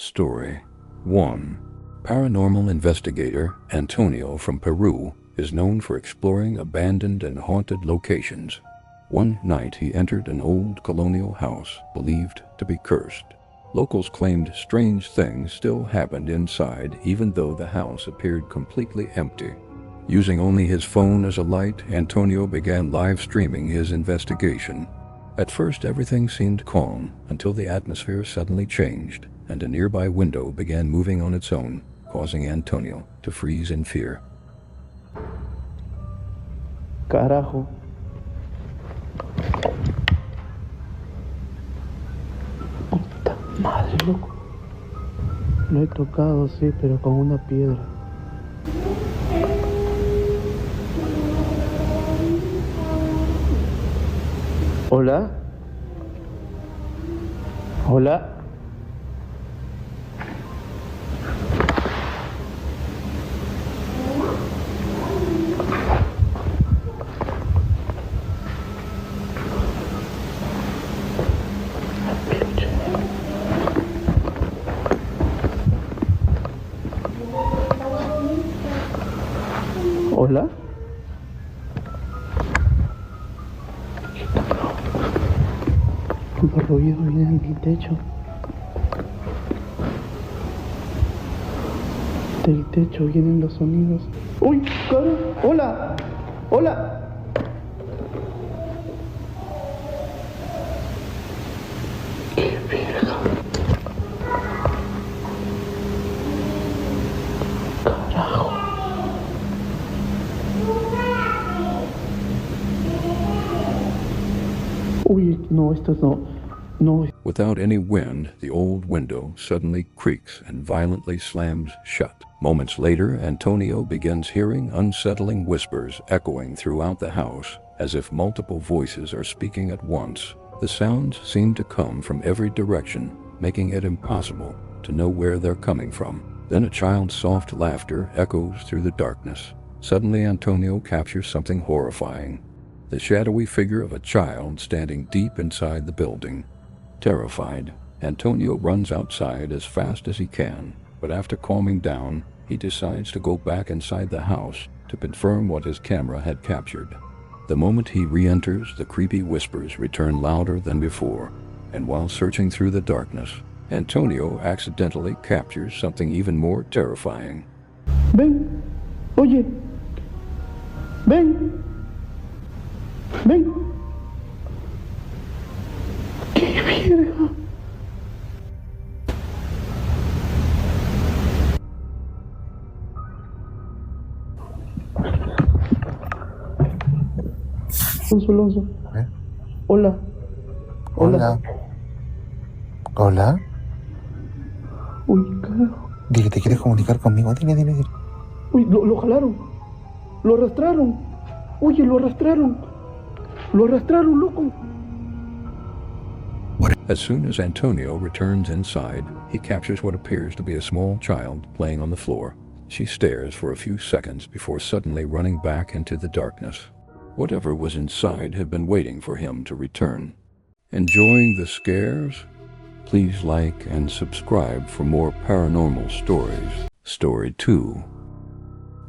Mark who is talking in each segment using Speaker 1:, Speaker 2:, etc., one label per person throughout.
Speaker 1: Story 1. Paranormal investigator Antonio from Peru is known for exploring abandoned and haunted locations. One night he entered an old colonial house believed to be cursed. Locals claimed strange things still happened inside even though the house appeared completely empty. Using only his phone as a light, Antonio began live streaming his investigation. At first everything seemed calm until the atmosphere suddenly changed and a nearby window began moving on its own, causing Antonio to freeze in fear.
Speaker 2: Carajo. Puta madre, loco. Lo he tocado, sí, pero con una piedra. ¿Hola? ¿Hola? ¿Hola? Los ruidos vienen del techo. Del techo vienen los sonidos. ¡Uy! ¡Cara! ¡Hola! ¡Hola! ¡Qué verga! ¡Carajo! Uy, no, esto no.
Speaker 1: Without any wind, the old window suddenly creaks and violently slams shut. Moments later, Antonio begins hearing unsettling whispers echoing throughout the house, as if multiple voices are speaking at once. The sounds seem to come from every direction, making it impossible to know where they're coming from. Then a child's soft laughter echoes through the darkness. Suddenly, Antonio captures something horrifying: the shadowy figure of a child standing deep inside the building. Terrified, Antonio runs outside as fast as he can, but after calming down, he decides to go back inside the house to confirm what his camera had captured. The moment he re-enters, the creepy whispers return louder than before, and while searching through the darkness, Antonio accidentally captures something even more terrifying.
Speaker 2: Ven, oye, ven, ven. ¡Qué verga! Consuloso. Hola.
Speaker 3: Hola. Hola.
Speaker 2: Uy, carajo.
Speaker 3: Dile, ¿te quieres comunicar conmigo? Dile.
Speaker 2: Uy, lo jalaron. Lo arrastraron. Oye, lo arrastraron. Lo arrastraron, loco.
Speaker 1: As soon as Antonio returns inside, he captures what appears to be a small child playing on the floor. She stares for a few seconds before suddenly running back into the darkness. Whatever was inside had been waiting for him to return. Enjoying the scares? Please like and subscribe for more paranormal stories. Story 2.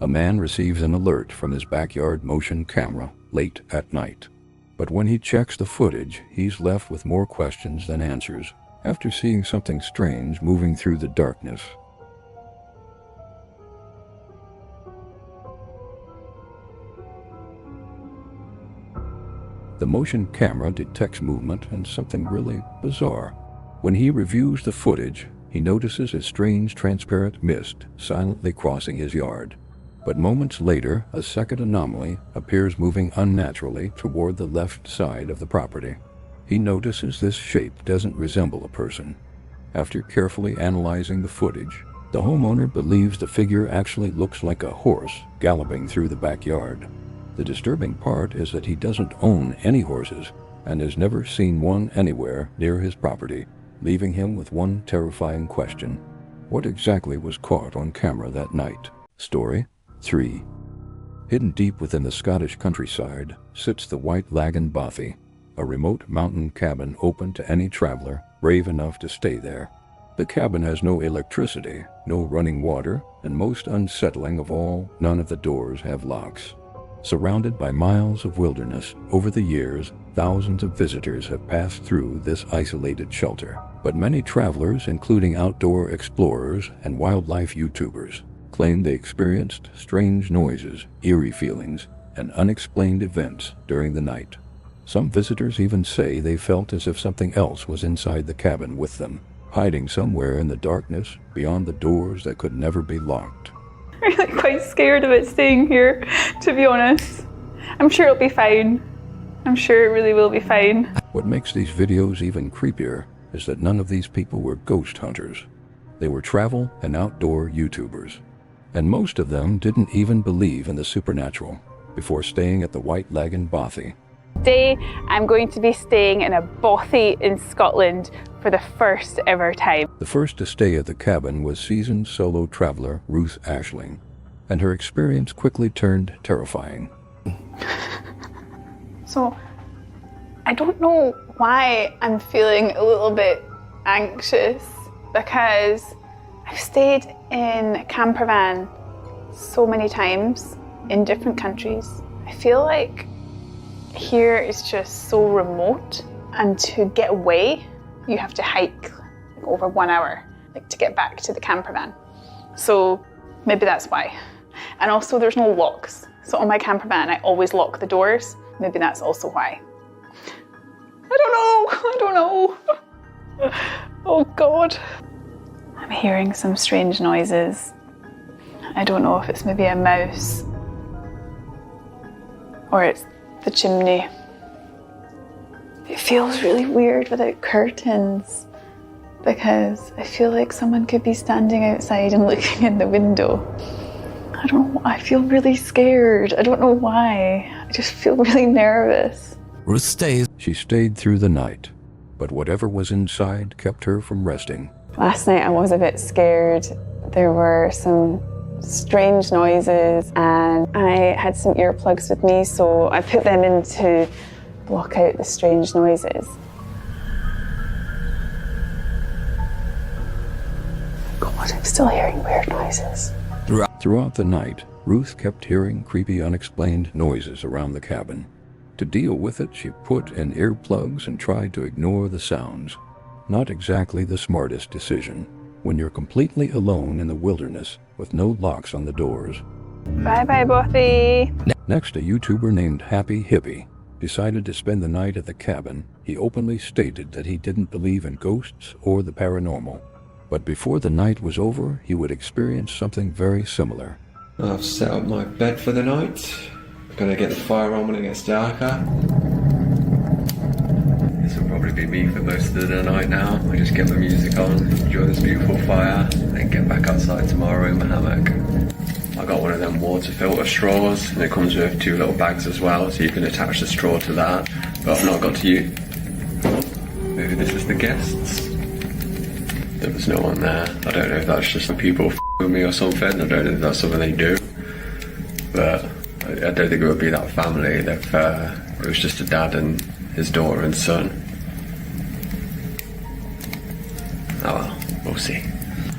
Speaker 1: A man receives an alert from his backyard motion camera late at night. But when he checks the footage, he's left with more questions than answers after seeing something strange moving through the darkness. The motion camera detects movement and something really bizarre. When he reviews the footage, he notices a strange transparent mist silently crossing his yard. But moments later, a second anomaly appears moving unnaturally toward the left side of the property. He notices this shape doesn't resemble a person. After carefully analyzing the footage, the homeowner believes the figure actually looks like a horse galloping through the backyard. The disturbing part is that he doesn't own any horses and has never seen one anywhere near his property, leaving him with one terrifying question: what exactly was caught on camera that night? Story 3. Hidden deep within the Scottish countryside sits the White Laggan Bothy, a remote mountain cabin open to any traveler brave enough to stay there. The cabin has no electricity, no running water, and most unsettling of all, none of the doors have locks. Surrounded by miles of wilderness, over the years, thousands of visitors have passed through this isolated shelter. But many travelers, including outdoor explorers and wildlife YouTubers, claim they experienced strange noises, eerie feelings, and unexplained events during the night. Some visitors even say they felt as if something else was inside the cabin with them, hiding somewhere in the darkness beyond the doors that could never be locked.
Speaker 4: I'm really quite scared about staying here, to be honest. I'm sure it'll be fine. I'm sure it really will be fine.
Speaker 1: What makes these videos even creepier is that none of these people were ghost hunters. They were travel and outdoor YouTubers. And most of them didn't even believe in the supernatural before staying at the White Laggan Bothy.
Speaker 4: Today, I'm going to be staying in a bothy in Scotland for the first ever time.
Speaker 1: The first to stay at the cabin was seasoned solo traveler Ruth Ashling, and her experience quickly turned terrifying.
Speaker 4: So, I don't know why I'm feeling a little bit anxious, because I've stayed in a camper van so many times in different countries. I feel like here is just so remote, and to get away, you have to hike over 1 hour, to get back to the camper van. So maybe that's why. And also there's no locks. So on my camper van, I always lock the doors. Maybe that's also why. I don't know. Oh God. I'm hearing some strange noises. I don't know if it's maybe a mouse or it's the chimney. It feels really weird without curtains, because I feel like someone could be standing outside and looking in the window. I don't know, I feel really scared. I don't know why. I just feel really nervous.
Speaker 5: Ruth stays.
Speaker 1: She stayed through the night, but whatever was inside kept her from resting.
Speaker 4: Last night I was a bit scared. There were some strange noises and I had some earplugs with me, so I put them in to block out the strange noises. God, I'm still hearing weird noises.
Speaker 1: Throughout the night, Ruth kept hearing creepy, unexplained noises around the cabin. To deal with it, she put in earplugs and tried to ignore the sounds. Not exactly the smartest decision when you're completely alone in the wilderness with no locks on the doors.
Speaker 4: Bye-bye, Bothy.
Speaker 1: Next, a YouTuber named Happy Hippie decided to spend the night at the cabin. He openly stated that he didn't believe in ghosts or the paranormal. But before the night was over, he would experience something very similar.
Speaker 6: I've set up my bed for the night. I'm gonna get the fire on when it gets darker. This will probably be me for most of the night now. I just get my music on, enjoy this beautiful fire, then get back outside tomorrow in my hammock. I got one of them water filter straws, and it comes with 2 little bags as well, so you can attach the straw to that. But I've not got to use. Maybe this is the guests. There was no one there. I don't know if that's just some people with me or something. I don't know if that's something they do. But I don't think it would be that family. If it was just a dad and his daughter and son. Oh well, we'll see.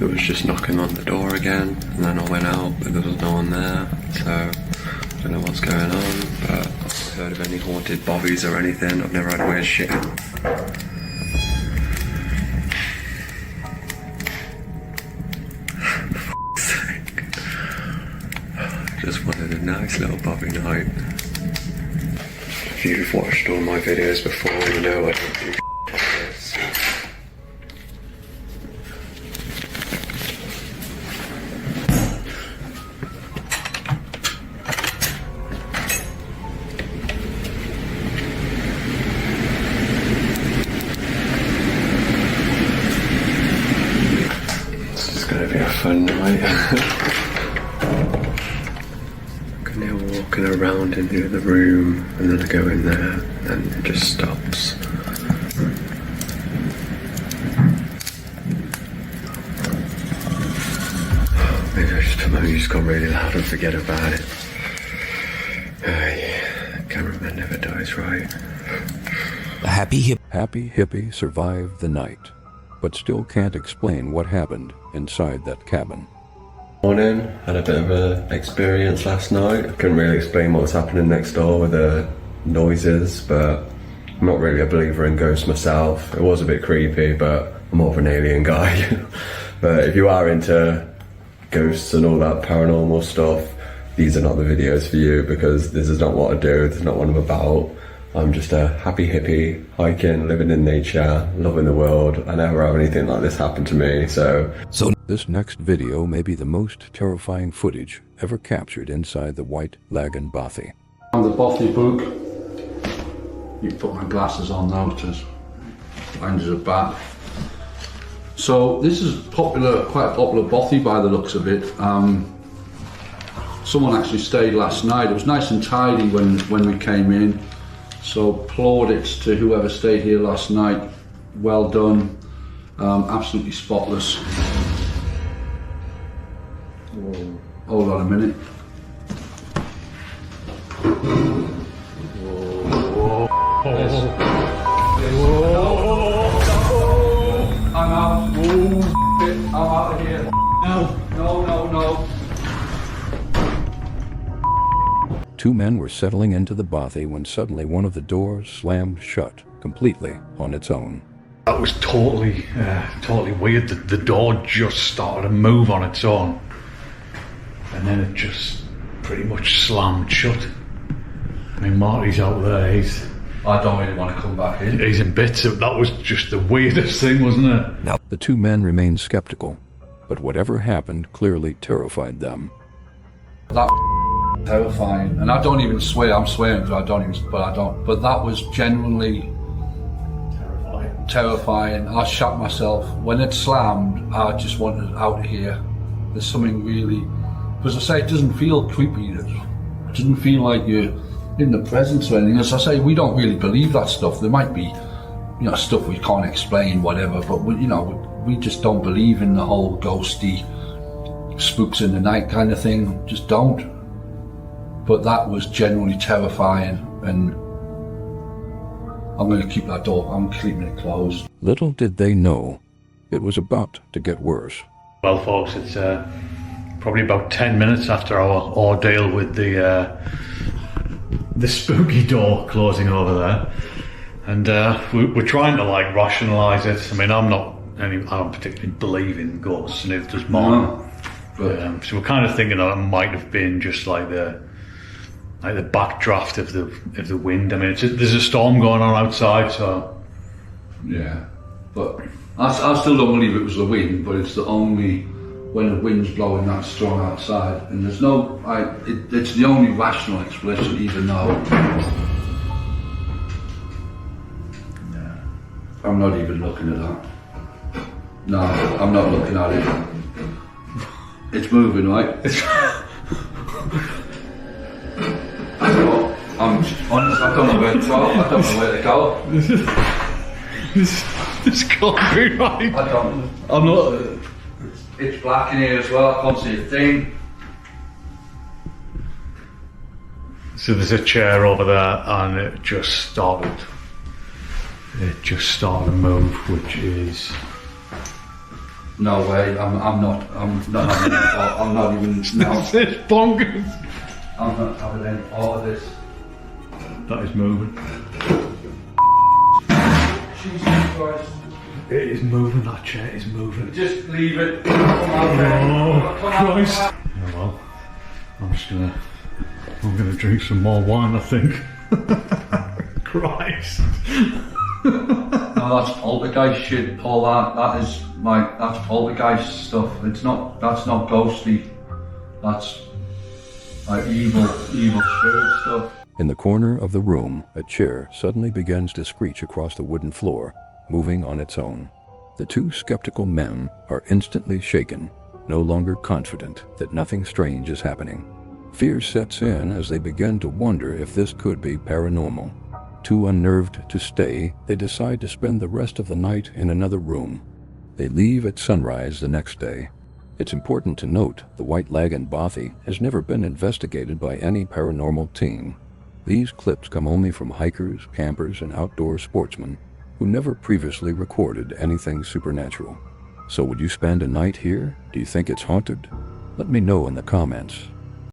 Speaker 6: It was just knocking on the door again, and then I went out, but there was no one there. So I don't know what's going on, but I've not heard of any haunted bobbies or anything. I've never had weird shit. Just wanted a nice little bobby night. If you've watched all my videos before, you know I don't do like this. This is going to be a fun night. Walking around into the room, and then I go in there and it just stops. Maybe I just put my music on really loud and forget about it. Cameraman never dies, right?
Speaker 5: A happy
Speaker 1: Happy Hippie survived the night. but still can't explain what happened inside that cabin.
Speaker 6: Morning, had a bit of an experience last night. I couldn't really explain what was happening next door with the noises, but I'm not really a believer in ghosts myself. It was a bit creepy, but I'm more of an alien guy. But if you are into ghosts and all that paranormal stuff, these are not the videos for you, because this is not what I do, this is not what I'm about. I'm just a happy hippie, hiking, living in nature, loving the world. I never have anything like this happen to me, so
Speaker 1: this next video may be the most terrifying footage ever captured inside the White Laggan Bothy.
Speaker 5: The Bothy book. You put my glasses on now to find us a bat. So this is popular, quite a popular Bothy by the looks of it. Someone actually stayed last night. It was nice and tidy when we came in. So plaudits to whoever stayed here last night. Well done, absolutely spotless. Whoa. Hold on a minute. Whoa. I'm out. I'm out of here. No.
Speaker 1: Two men were settling into the Bothy when suddenly one of the doors slammed shut completely on its own.
Speaker 7: That was totally weird. The door just started to move on its own, and then it just pretty much slammed shut. I mean, Marty's out there.
Speaker 5: I don't really want to come back in.
Speaker 7: He's in bits. That was just the weirdest thing, wasn't it?
Speaker 1: The two men remained skeptical, but whatever happened clearly terrified them.
Speaker 5: That terrifying, and I don't even swear. I'm swearing because I don't. But that was genuinely terrifying. I shot myself when it slammed. I just wanted out of here. There's something really, because I say it doesn't feel creepy. It doesn't feel like you're in the presence or anything. As I say, we don't really believe that stuff. There might be, stuff we can't explain, whatever. But we just don't believe in the whole ghosty, spooks in the night kind of thing. Just don't. But that was genuinely terrifying, and I'm going to keep that door. I'm keeping it closed.
Speaker 1: Little did they know, it was about to get worse.
Speaker 7: Well, folks, it's probably about 10 minutes after our ordeal with the spooky door closing over there, and we're trying to rationalise it. I mean, I don't particularly believe in ghosts, and neither does mine. But so we're kind of thinking that it might have been just like the backdraft of the wind. I mean, there's a storm going on outside, so
Speaker 5: yeah. But I still don't believe it was the wind. But it's the only when the wind's blowing that strong outside, and there's no. It's the only rational explanation, even though. Yeah. I'm not even looking at that. No, I'm not looking at it. It's moving, right? I'm honest, I don't know where to go. I don't know where to go.
Speaker 7: This can't be right.
Speaker 5: I'm not. It's black in here as well. I can't see a thing.
Speaker 7: So there's a chair over there, and it just started to move, which is.
Speaker 5: No way. I'm not even. No.
Speaker 7: It's bonkers.
Speaker 5: I'm not having any part of this.
Speaker 7: That is moving.
Speaker 5: Jesus Christ.
Speaker 7: It is moving, that chair is moving.
Speaker 5: Just leave it. Come on,
Speaker 7: Christ. Oh well, I'm gonna drink some more wine, I think. Christ.
Speaker 5: No, that's poltergeist shit, Paul. That's poltergeist stuff. That's not ghostly. That's evil spirit stuff.
Speaker 1: In the corner of the room, a chair suddenly begins to screech across the wooden floor, moving on its own. The two skeptical men are instantly shaken, no longer confident that nothing strange is happening. Fear sets in as they begin to wonder if this could be paranormal. Too unnerved to stay, they decide to spend the rest of the night in another room. They leave at sunrise the next day. It's important to note the White Laggan Bothy has never been investigated by any paranormal team. These clips come only from hikers, campers, and outdoor sportsmen who never previously recorded anything supernatural. So would you spend a night here? Do you think it's haunted? Let me know in the comments.